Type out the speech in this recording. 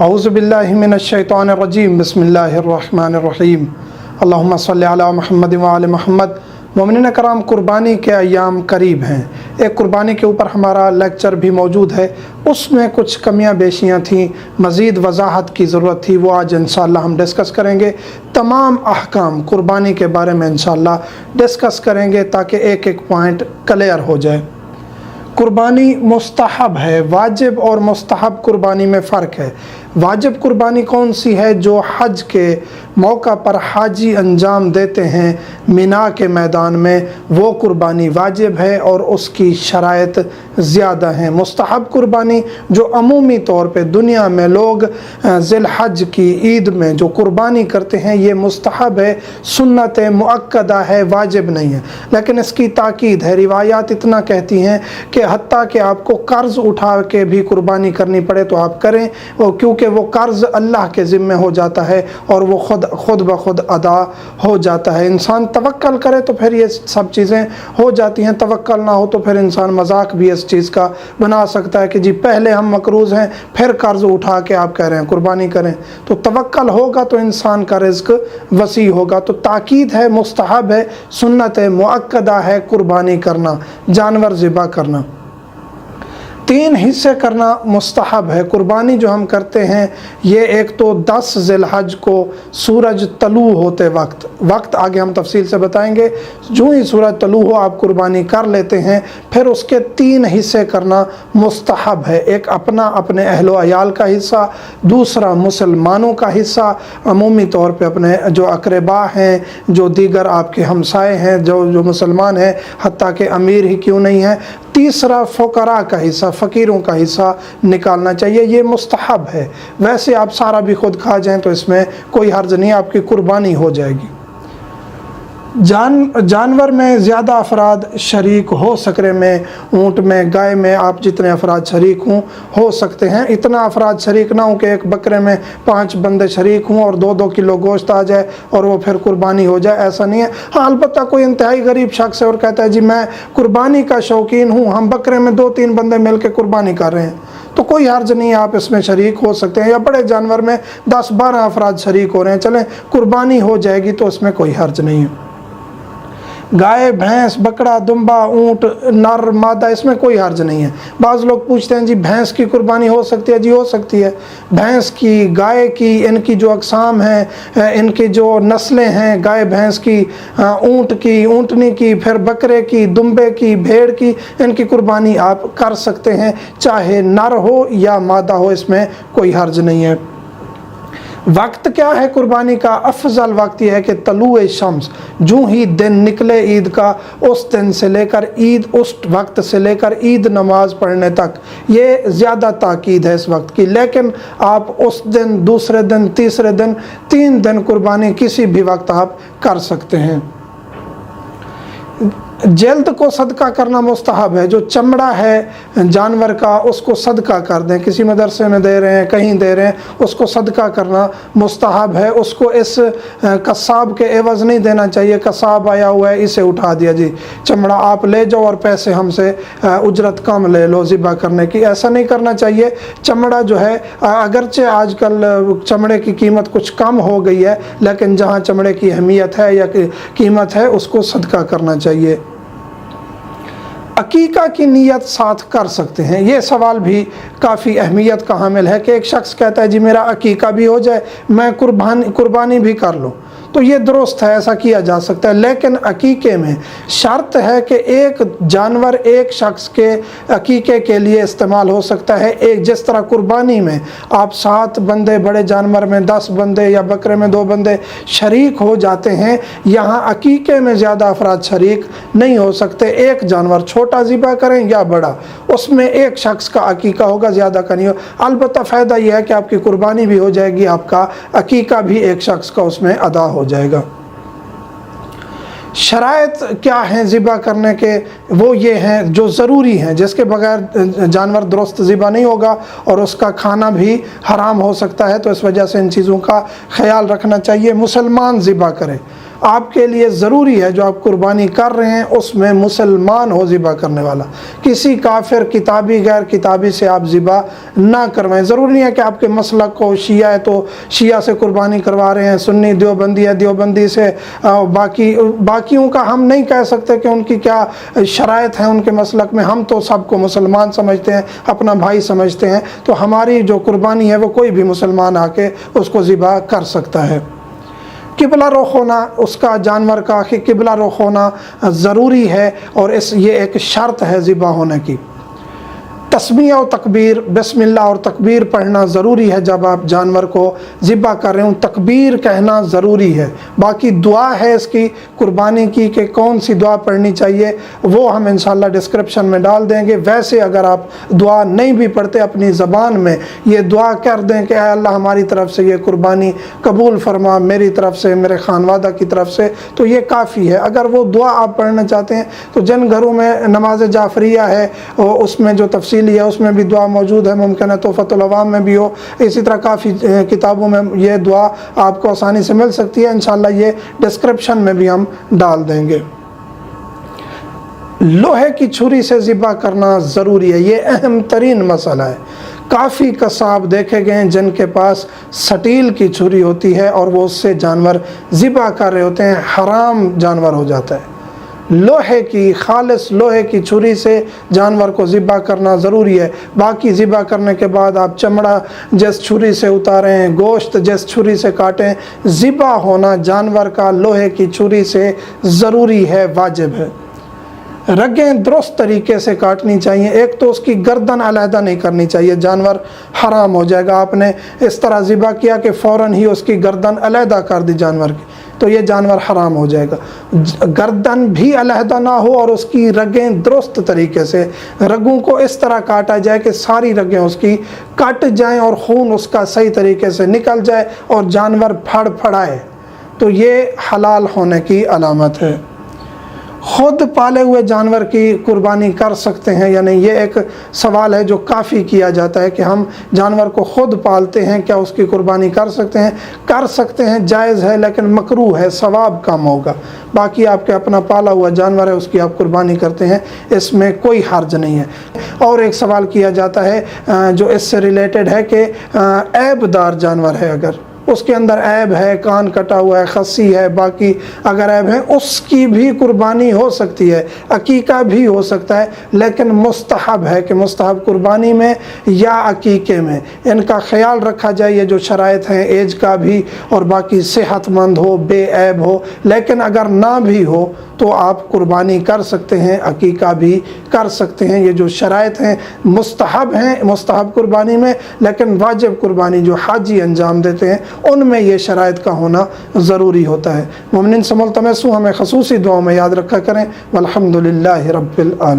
औज़ु बिल्लाहि मिनश्शैतानिर्रजीम बिस्मिल्लाहिर्रहमानिर्रहीम अल्लाहुम्मा सल्लि अला मुहम्मद व आले मुहम्मद। मोमिनीन कराम, कुर्बानी के अय्याम करीब हैं। एक कुर्बानी के ऊपर हमारा लेक्चर भी मौजूद है, उसमें कुछ कमियां बेशियां थीं, मज़ीद वजाहत की ज़रूरत थी, वो आज इंशाअल्लाह हम डिस्कस करेंगे। तमाम अहकाम कुर्बानी के बारे में इंशाअल्लाह डिस्कस करेंगे ताकि एक एक पॉइंट क्लियर हो जाए। कुर्बानी मुस्तहब है। वाजिब और मुस्तहब कुर्बानी में फ़र्क है। वाजिब कुर्बानी कौन सी है? जो हज के मौका पर हाजी अंजाम देते हैं मिना के मैदान में, वो कुर्बानी वाजिब है और उसकी शराइत ज़्यादा हैं। मुस्तहब कुर्बानी जो अमूमी तौर पे दुनिया में लोग ज़िल हज की ईद में जो कुर्बानी करते हैं, ये मुस्तहब है, सुन्नत मुअक्कदा है, वाजिब नहीं है। लेकिन इसकी ताकीद है, रिवायात इतना कहती हैं कि हत्ता कि आपको कर्ज़ उठा के भी कुर्बानी करनी पड़े तो आप करें, क्योंकि वो कर्ज़ अल्लाह के ज़िम्मे हो जाता है और वो खुद ब खुद अदा हो जाता है। इंसान तवक्कल करे तो फिर ये सब चीज़ें हो जाती हैं, तवक्कल ना हो तो फिर इंसान मजाक भी इस चीज़ का बना सकता है कि जी पहले हम मकरूज़ हैं, फिर कर्ज़ उठा के आप कह रहे हैं कुर्बानी करें। तो तवक्कल होगा तो इंसान का रिज़्क वसी होगा। तो ताकीद है, मुस्तहब है, सुन्नत मुअक्कदा है कुर्बानी करना, जानवर ज़िबा करना। 3 हिस्से करना मुस्तहब है। कुर्बानी जो हम करते हैं ये एक तो 10 ज़िलहज को सूरज तलू होते वक्त आगे हम तफसील से बताएंगे, जो ही सूरज तलू हो आप कुर्बानी कर लेते हैं। फिर उसके 3 हिस्से करना मुस्तहब है। एक अपने अहलो अयाल का हिस्सा, दूसरा मुसलमानों का हिस्सा, अमूमी तौर पे अपने जो अकरबा हैं, जो दीगर आपके हमसाए हैं, जो मुसलमान हैं, हत्ता के अमीर ही क्यों नहीं है। तीसरा फ़ुक़रा का हिस्सा, फ़कीरों का हिस्सा निकालना चाहिए, ये मुस्तहब है। वैसे आप सारा भी खुद खा जाएं तो इसमें कोई हर्ज नहीं, आपकी कुर्बानी हो जाएगी। जानवर में ज़्यादा अफराद शरीक हो, सकरे में, ऊँट में, गाय में आप जितने अफराद शरीक हों हो सकते हैं। इतना अफराद शरीक ना हो कि एक बकरे में 5 बंदे शरीक हों और 2-2 किलो गोश्त आ जाए और वो फिर कुर्बानी हो जाए, ऐसा नहीं है। हाँ, अलबत्ता कोई इंतहाई गरीब शख्स है और कहता है जी मैं कुर्बानी का शौकीन हूँ, हम बकरे में 2-3 बंदे मिल के कुर्बानी कर रहे हैं, तो कोई हर्ज नहीं है, आप इसमें शरीक हो सकते हैं। या बड़े जानवर में 10-12 अफराद शरीक हो रहे हैं, चलें कुर्बानी हो जाएगी तो इसमें कोई हर्ज नहीं है। गाय, भैंस, बकरा, दुम्बा, ऊँट, नर, मादा, इसमें कोई हर्ज नहीं है। बाज़ लोग पूछते हैं जी भैंस की कुर्बानी हो सकती है? जी हो सकती है। भैंस की, गाय की, इनकी जो अक़साम हैं, इनकी जो नस्लें हैं, गाय भैंस की, ऊँट की, ऊँटनी की, फिर बकरे की, दुम्बे की, भेड़ की, इनकी कुर्बानी आप कर सकते हैं, चाहे नर हो या मादा हो, इसमें कोई हर्ज नहीं है। वक्त क्या है कुर्बानी का? अफजल वक्त यह है कि तलुए शम्स, जो ही दिन निकले ईद का, उस दिन से लेकर ईद, उस वक्त से लेकर ईद नमाज पढ़ने तक, ये ज़्यादा ताकीद है इस वक्त की। लेकिन आप उस दिन, दूसरे दिन, तीसरे दिन, 3 दिन कुर्बानी किसी भी वक्त आप कर सकते हैं। जल्द को सदका करना मुस्तहब है। जो चमड़ा है जानवर का उसको सदका कर दें, किसी मदरसे में दे रहे हैं, कहीं दे रहे हैं, उसको सदका करना मुस्तहब है। उसको इस कसाब के एवज़ नहीं देना चाहिए, कसाब आया हुआ है इसे उठा दिया जी चमड़ा आप ले जाओ और पैसे हमसे उजरत कम ले लो ज़िबा करने की, ऐसा नहीं करना चाहिए। चमड़ा जो है, अगरचे आजकल चमड़े की कीमत कुछ कम हो गई है, लेकिन जहाँ चमड़े की अहमियत है या कीमत है उसको सदका करना चाहिए। अकीका की नीयत साथ कर सकते हैं, ये सवाल भी काफ़ी अहमियत का हामिल है कि एक शख्स कहता है जी मेरा अकीका भी हो जाए, मैं कुर्बानी भी कर लूँ, तो ये दुरुस्त है, ऐसा किया जा सकता है। लेकिन अकीके में शर्त है कि एक जानवर एक शख्स के अकीके के लिए इस्तेमाल हो सकता है। एक जिस तरह कुर्बानी में आप 7 बंदे, बड़े जानवर में 10 बंदे या बकरे में 2 बंदे शरीक हो जाते हैं, यहाँ अकीके में ज़्यादा अफराद शरीक नहीं हो सकते। एक जानवर छोटा ज़िबा करें या बड़ा, उसमें एक शख्स का अकीका होगा, ज़्यादा का नहीं हो। अलबत्ता फ़ायदा यह है कि आपकी कुर्बानी भी हो जाएगी, आपका अकीका भी एक शख्स का उसमें अदा हो जाएगा। शराइत क्या हैं ज़िबा करने के? वो ये हैं जो ज़रूरी हैं, जिसके बगैर जानवर दुरुस्त ज़िबा नहीं होगा और उसका खाना भी हराम हो सकता है, तो इस वजह से इन चीज़ों का ख्याल रखना चाहिए। मुसलमान ज़िबा करे, آپ کے لیے ضروری ہے جو آپ قربانی کر رہے ہیں اس میں مسلمان ہو ذبح کرنے والا، کسی کافر کتابی غیر کتابی سے آپ ذبح نہ کروائیں۔ ضروری نہیں ہے کہ آپ کے مسلک کو شیعہ ہے تو شیعہ سے قربانی کروا رہے ہیں، سنی دیوبندی ہے دیوبندی سے، باقیوں کا ہم نہیں کہہ سکتے کہ ان کی کیا شرائط ہیں ان کے مسلک میں۔ ہم تو سب کو مسلمان سمجھتے ہیں، اپنا بھائی سمجھتے ہیں، تو ہماری جو قربانی ہے وہ کوئی بھی مسلمان آ کے اس کو ذبح کر سکتا ہے۔ قبلہ رخ ہونا، اس کا جانور کا قبلہ رخ ہونا ضروری ہے، اور یہ ایک شرط ہے ذبح ہونے کی۔ تسمیہ و تکبیر، بسم اللہ اور تکبیر پڑھنا ضروری ہے جب آپ جانور کو ذبح کر رہے ہوں، تکبیر کہنا ضروری ہے۔ باقی دعا ہے اس کی قربانی کی کہ کون سی دعا پڑھنی چاہیے وہ ہم انشاءاللہ ڈسکرپشن میں ڈال دیں گے۔ ویسے اگر آپ دعا نہیں بھی پڑھتے اپنی زبان میں یہ دعا کر دیں کہ اے اللہ ہماری طرف سے یہ قربانی قبول فرما، میری طرف سے، میرے خانوادہ کی طرف سے، تو یہ کافی ہے۔ اگر وہ دعا آپ پڑھنا چاہتے ہیں تو جن گھروں میں نماز جعفریہ ہے اس میں جو تفصیل ہے اس میں بھی دعا موجود ہے، ممکن ہے تحفۃ العوام میں بھی ہو، اسی طرح کافی کتابوں میں یہ دعا آپ کو آسانی سے مل سکتی ہے۔ انشاءاللہ یہ ڈسکرپشن میں بھی ہم ڈال دیں گے۔ لوہے کی چھری سے ذبح کرنا ضروری ہے، یہ اہم ترین مسئلہ ہے۔ کافی قصاب دیکھے گئے ہیں جن کے پاس سٹیل کی چھری ہوتی ہے اور وہ اس سے جانور ذبح کر رہے ہوتے ہیں، حرام جانور ہو جاتا ہے۔ لوہے کی، خالص لوہے کی چھری سے جانور کو ذبح کرنا ضروری ہے۔ باقی ذبح کرنے کے بعد آپ چمڑا جس چھری سے اتاریں، گوشت جس چھری سے کاٹیں، ذبح ہونا جانور کا لوہے کی چھری سے ضروری ہے، واجب ہے۔ رگیں درست طریقے سے کاٹنی چاہیے، ایک تو اس کی گردن علیحدہ نہیں کرنی چاہیے، جانور حرام ہو جائے گا۔ آپ نے اس طرح ذبح کیا کہ فوراً ہی اس کی گردن علیحدہ کر دی جانور کی تو یہ جانور حرام ہو جائے گا۔ گردن بھی علیحدہ نہ ہو اور اس کی رگیں درست طریقے سے، رگوں کو اس طرح کاٹا جائے کہ ساری رگیں اس کی کٹ جائیں اور خون اس کا صحیح طریقے سے نکل جائے اور جانور پھڑ پھڑائے، تو یہ حلال ہونے کی علامت ہے۔ خود پالے ہوئے جانور کی قربانی کر سکتے ہیں یا نہیں، یہ ایک سوال ہے جو کافی کیا جاتا ہے کہ ہم جانور کو خود پالتے ہیں، کیا اس کی قربانی کر سکتے ہیں؟ کر سکتے ہیں، جائز ہے، لیکن مکروہ ہے، ثواب کم ہوگا۔ باقی آپ کے اپنا پالا ہوا جانور ہے، اس کی آپ قربانی کرتے ہیں، اس میں کوئی حرج نہیں ہے۔ اور ایک سوال کیا جاتا ہے جو اس سے ریلیٹڈ ہے کہ عیب دار جانور ہے، اگر اس کے اندر عیب ہے، کان کٹا ہوا ہے، خصی ہے، باقی اگر عیب ہے اس کی بھی قربانی ہو سکتی ہے، عقیقہ بھی ہو سکتا ہے، لیکن مستحب ہے کہ مستحب قربانی میں یا عقیقے میں ان کا خیال رکھا جائے۔ یہ جو شرائط ہیں ایج کا بھی اور باقی صحت مند ہو، بے عیب ہو، لیکن اگر نہ بھی ہو تو آپ قربانی کر سکتے ہیں، عقیقہ بھی کر سکتے ہیں۔ یہ جو شرائط ہیں مستحب ہیں، مستحب قربانی میں، لیکن واجب قربانی جو حاجی انجام دیتے ہیں ان میں یہ شرائط کا ہونا ضروری ہوتا ہے۔ مومنین سے ملتمس ہوں ہمیں خصوصی دعاؤں میں یاد رکھا کریں۔ والحمدللہ رب العالمین۔